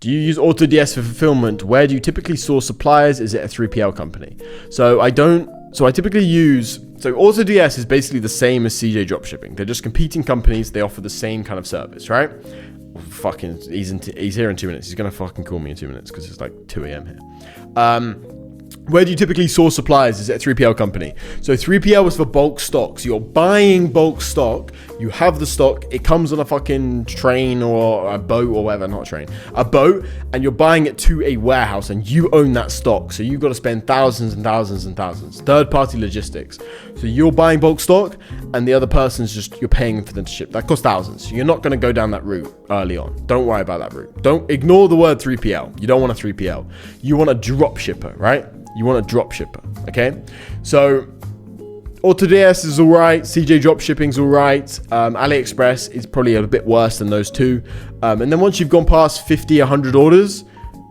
Do you use AutoDS for fulfillment? Where do you typically source suppliers? Is it a 3PL company? So I typically use, so AutoDS is basically the same as CJ Dropshipping. They're just competing companies. They offer the same kind of service, right? Fucking, he's here in 2 minutes. He's going to fucking call me in 2 minutes because it's like 2 a.m. here. Where do you typically source suppliers? Is it a 3PL company? So 3PL is for bulk stock. So you're buying bulk stock. You have the stock. It comes on a fucking train or a boat or whatever. Not a train. A boat. And you're buying it to a warehouse and you own that stock. So you've got to spend thousands and thousands and thousands. Third-party logistics. So you're buying bulk stock and the other person's just, you're paying for them to ship. That costs thousands. So you're not going to go down that route early on. Don't worry about that route. Don't ignore the word 3PL. You don't want a 3PL. You want a drop shipper, right? You want a drop shipper, okay? So AutoDS is all right. CJ Dropshipping is all right. AliExpress is probably a bit worse than those two. And then once you've gone past 50, 100 orders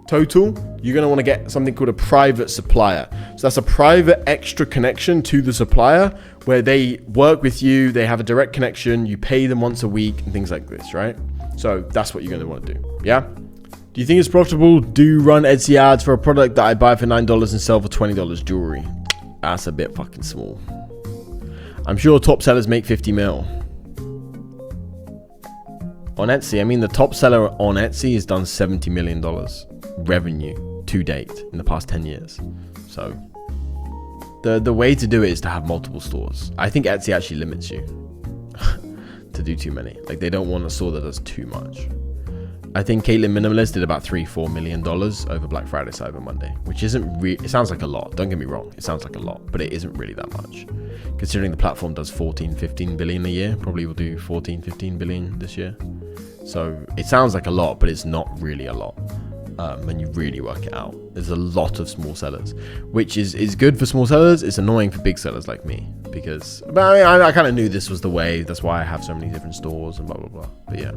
total, you're gonna wanna get something called a private supplier. So that's a private extra connection to the supplier where they work with you, they have a direct connection, you pay them once a week and things like this, right? So that's what you're gonna wanna do, yeah? Do you think it's profitable? Do run Etsy ads for a product that I buy for $9 and sell for $20 jewelry? That's a bit fucking small. I'm sure top sellers make 50 mil. On Etsy, I mean, the top seller on Etsy has done $70 million revenue to date in the past 10 years. So the way to do it is to have multiple stores. I think Etsy actually limits you to do too many. Like, they don't want a store that does too much. I think Caitlyn Minimalist did about $3-4 million over Black Friday, Cyber Monday, which isn't it sounds like a lot. Don't get me wrong. It sounds like a lot, but it isn't really that much. Considering the platform does 14-15 billion a year, probably will do 14-15 billion this year. So it sounds like a lot, but it's not really a lot when you really work it out. There's a lot of small sellers, which is good for small sellers. It's annoying for big sellers like me because I kind of knew this was the way. That's why I have so many different stores and blah, blah, blah. But yeah.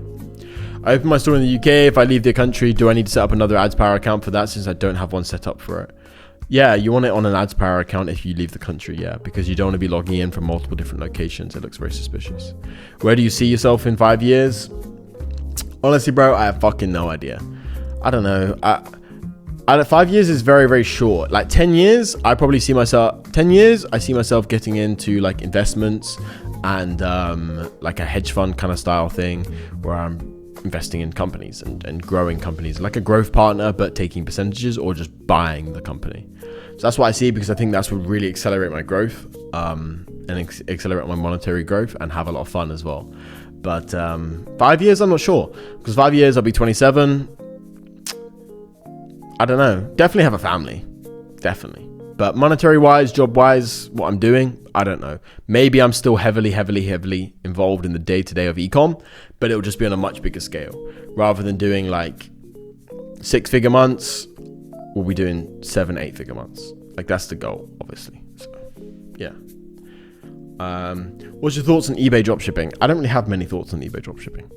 I open my store in the UK. If I leave the country, do I need to set up another AdsPower account for that since I don't have one set up for it? Yeah, you want it on an AdsPower account if you leave the country, yeah, because you don't want to be logging in from multiple different locations. It looks very suspicious. Where do you see yourself in 5 years? Honestly, bro, I have fucking no idea. I don't know. 5 years is very, very short. Like 10 years, I probably see myself, 10 years, I see myself getting into like investments and like a hedge fund kind of style thing where I'm investing in companies and growing companies, like a growth partner, but taking percentages or just buying the company. So that's what I see, because I think that's what really accelerate my growth and accelerate my monetary growth and have a lot of fun as well. But 5 years, I'm not sure, because 5 years I'll be 27. I don't know. Definitely have a family. Definitely. But monetary wise, job wise, what I'm doing, I don't know. Maybe I'm still heavily involved in the day-to-day of ecom, but it'll just be on a much bigger scale. Rather than doing like 6-figure months, we'll be doing 7-8-figure months. Like, that's the goal, obviously. So, yeah. What's your thoughts on eBay dropshipping? I don't really have many thoughts on eBay dropshipping.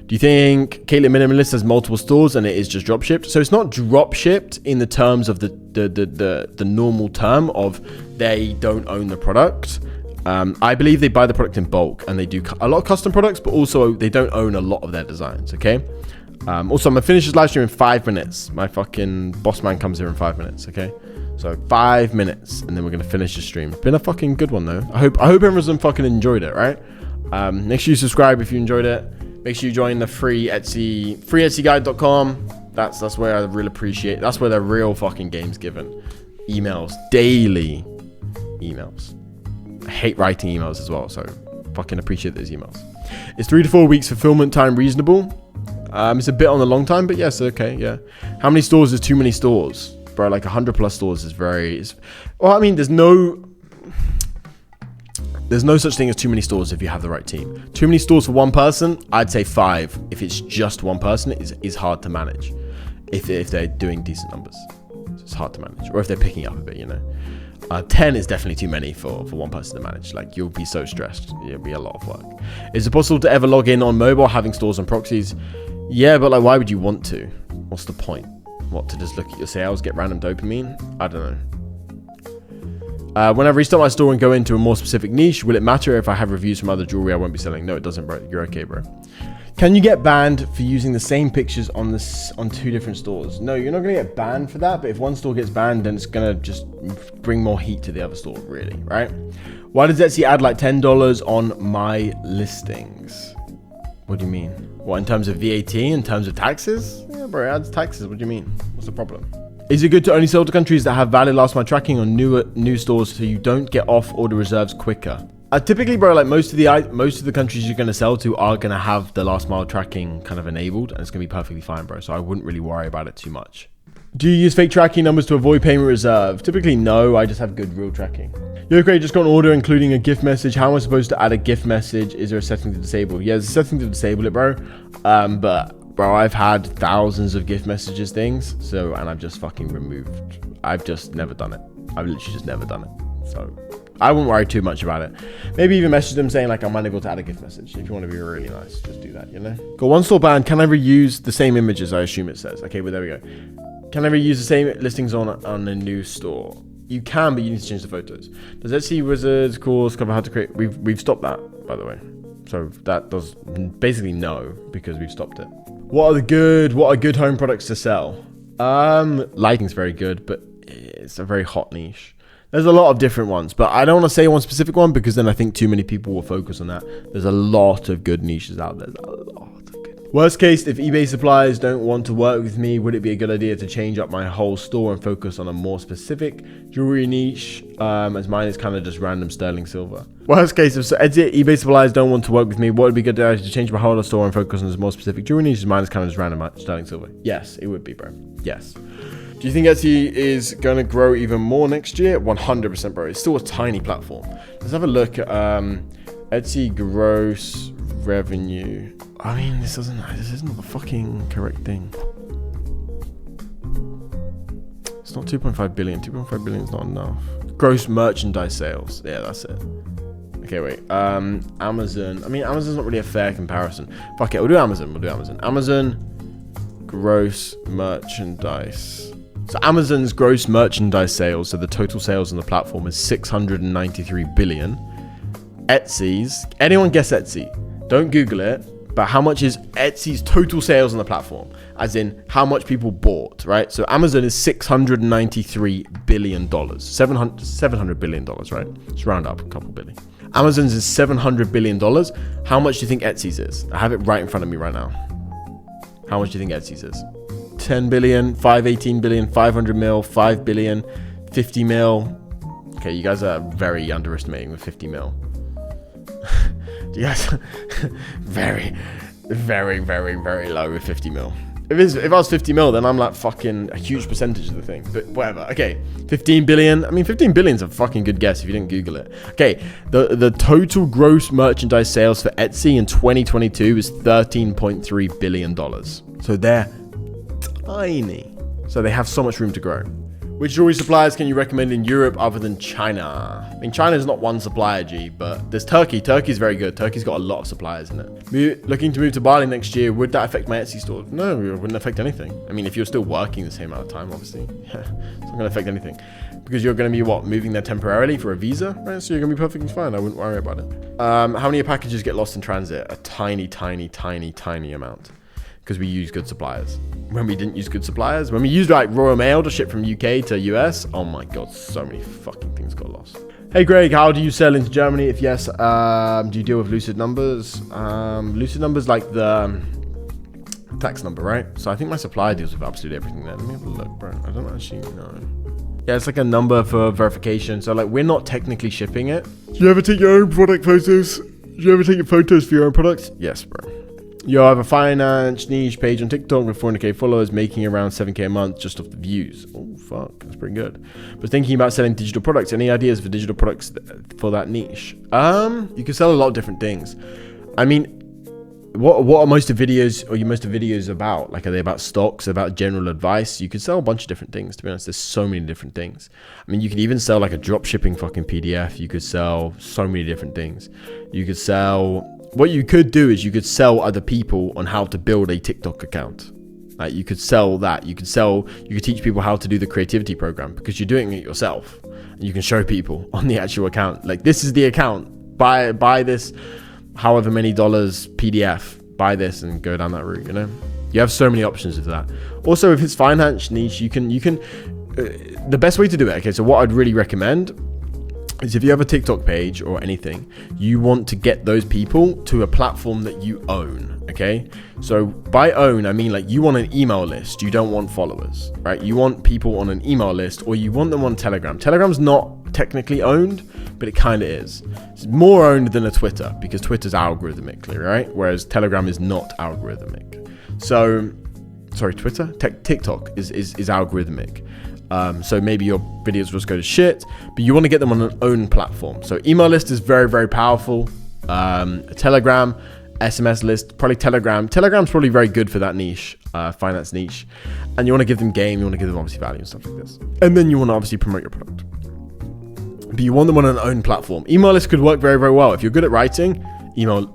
Do you think Caitlyn Minimalist has multiple stores and it is just dropshipped? So it's not dropshipped in the terms of the normal term of they don't own the product. I believe they buy the product in bulk and they do a lot of custom products, but also they don't own a lot of their designs, okay? Also, I'm gonna finish this live stream in 5 minutes. My fucking boss man comes here in 5 minutes, okay? So 5 minutes and then we're gonna finish the stream. It's been a fucking good one though. I hope everyone's fucking enjoyed it, right? Make sure you subscribe if you enjoyed it. Make sure you join the free Etsy, freeetsyguide.com. That's where I really appreciate. That's where the real fucking game's given. Emails, daily emails. I hate writing emails as well, so fucking appreciate those emails. Is 3 to 4 weeks fulfillment time reasonable? It's a bit on the long time, but yes, okay, yeah. How many stores is too many stores? Bro, like 100 plus stores is very... well, I mean, there's no such thing as too many stores if you have the right team. Too many stores for one person, I'd say 5. If it's just one person, is hard to manage. If they're doing decent numbers, it's hard to manage. Or if they're picking up a bit, you know. 10 is definitely too many for one person to manage. Like, you'll be so stressed. It'll be a lot of work. Is it possible to ever log in on mobile having stores and proxies? Yeah, but like, why would you want to? What's the point? What, to just look at your sales, get random dopamine? I don't know. When I restart my store and go into a more specific niche, will it matter if I have reviews from other jewelry I won't be selling? No, it doesn't, bro. You're okay, bro. Can you get banned for using the same pictures on two different stores? No, you're not gonna get banned for that, but if one store gets banned, then it's gonna just bring more heat to the other store, really, right? Why does Etsy add like $10 on my listings? What do you mean? What, in terms of VAT, in terms of taxes? Yeah, bro, it adds taxes. What do you mean? What's the problem? Is it good to only sell to countries that have valid last mile tracking on new stores so you don't get off order reserves quicker? Typically, bro, like most of the countries you're gonna sell to are gonna have the last mile tracking kind of enabled, and it's gonna be perfectly fine, bro. So I wouldn't really worry about it too much. Do you use fake tracking numbers to avoid payment reserve? Typically, no. I just have good real tracking. Yo, Craig, just got an order including a gift message. How am I supposed to add a gift message? Is there a setting to disable? Yeah, there's a setting to disable it, bro. But bro, I've had thousands of gift messages things, and I've just fucking removed. I've just never done it. I've literally just never done it. So I wouldn't worry too much about it. Maybe even message them saying like I'm unable to add a gift message. If you want to be really nice, just do that, you know? Got one store banned. Can I reuse the same images? I assume it says. Okay, well there we go. Can I reuse the same listings on a new store? You can, but you need to change the photos. Does Etsy Wizards course cover how to create? We've stopped that, by the way. So that does basically no, because we've stopped it. What are good home products to sell? Lighting's very good, but it's a very hot niche. There's a lot of different ones, but I don't want to say one specific one because then I think too many people will focus on that. There's a lot of good niches out there. Worst case, if eBay suppliers don't want to work with me, would it be a good idea to change up my whole store and focus on a more specific jewelry niche, as mine is kind of just random sterling silver? Worst case, if eBay suppliers don't want to work with me, what would be a good idea to change my whole store and focus on a more specific jewelry niche, as mine is kind of just random sterling silver? Yes, it would be, bro. Yes. Do you think Etsy is going to grow even more next year? 100%, bro. It's still a tiny platform. Let's have a look at Etsy gross revenue. I mean, this isn't the fucking correct thing. It's not 2.5 billion. 2.5 billion is not enough. Gross merchandise sales. Yeah, that's it. Okay, wait. Amazon. I mean, Amazon's not really a fair comparison. Fuck it. We'll do Amazon. Amazon gross merchandise. So Amazon's gross merchandise sales, so the total sales on the platform is 693 billion. Etsy's, anyone guess Etsy? Don't Google it. But how much is Etsy's total sales on the platform? As in, how much people bought, right? So Amazon is $693 billion. $700 billion, right? Let's round up a couple billion. Amazon's is $700 billion. How much do you think Etsy's is? I have it right in front of me right now. How much do you think Etsy's is? 10 billion, 518 billion, 500 mil, 5 billion, 50 mil. Okay, you guys are very underestimating the 50 mil. You guys very, very, very, very low with 50 mil. If I was 50 mil, then I'm like fucking a huge percentage of the thing. But whatever. Okay, 15 billion. I mean, 15 billion's a fucking good guess if you didn't Google it. Okay, the total gross merchandise sales for Etsy in 2022 is $13.3 billion. So they're tiny. So they have so much room to grow. Which jewelry suppliers can you recommend in Europe other than China? I mean, China's not one supplier, G, but there's Turkey. Turkey's very good. Turkey's got a lot of suppliers in it. Looking to move to Bali next year, would that affect my Etsy store? No, it wouldn't affect anything. I mean, if you're still working the same amount of time, obviously, yeah, it's not going to affect anything. Because you're going to be, moving there temporarily for a visa, right? So you're going to be perfectly fine. I wouldn't worry about it. How many packages get lost in transit? A tiny, tiny, tiny, tiny amount. Because we use good suppliers. When we didn't use good suppliers, when we used like Royal Mail to ship from UK to US, oh my god, so many fucking things got lost. Hey Greg, how do you sell into Germany? If yes, do you deal with lucid numbers? Lucid numbers like the tax number, right? So I think my supplier deals with absolutely everything there. Let me have a look, bro. I don't actually know. Yeah, it's like a number for verification. So like we're not technically shipping it. Do you ever take your own product photos? Do you ever take your photos for your own products? Yes, bro. You have a finance niche page on TikTok with 400k followers, making around 7k a month just off the views. Oh, fuck. That's pretty good. But thinking about selling digital products. Any ideas for digital products for that niche? You can sell a lot of different things. I mean, what are most of videos or your most of videos about? Like, are they about stocks, about general advice? You could sell a bunch of different things, to be honest. There's so many different things. I mean, you could even sell like a dropshipping fucking PDF. You could sell so many different things. You could sell... What you could do is you could sell other people on how to build a TikTok account. Like you could sell that. You could teach people how to do the creativity program because you're doing it yourself. And you can show people on the actual account. Like this is the account. Buy this however many dollars PDF. buy this and go down that route, you know? You have so many options of that. Also, if it's finance niche, you can the best way to do it, okay, so what I'd really recommend is if you have a TikTok page or anything, you want to get those people to a platform that you own, okay? So by own, I mean like you want an email list, you don't want followers, right? You want people on an email list, or you want them on Telegram. Telegram's not technically owned, but it kind of is. It's more owned than a Twitter, because Twitter's algorithmically, right? Whereas Telegram is not algorithmic. So, sorry, Twitter? TikTok is algorithmic. So maybe your videos just go to shit, but you want to get them on an own platform. So email list is very, very powerful. Telegram, SMS list, probably Telegram. Telegram's probably very good for that niche, finance niche. And you want to give them game, you want to give them obviously value and stuff like this. And then you want to obviously promote your product. But you want them on an own platform. Email list could work very, very well. If you're good at writing, email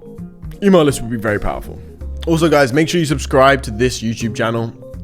list would be very powerful. Also, guys, make sure you subscribe to this YouTube channel.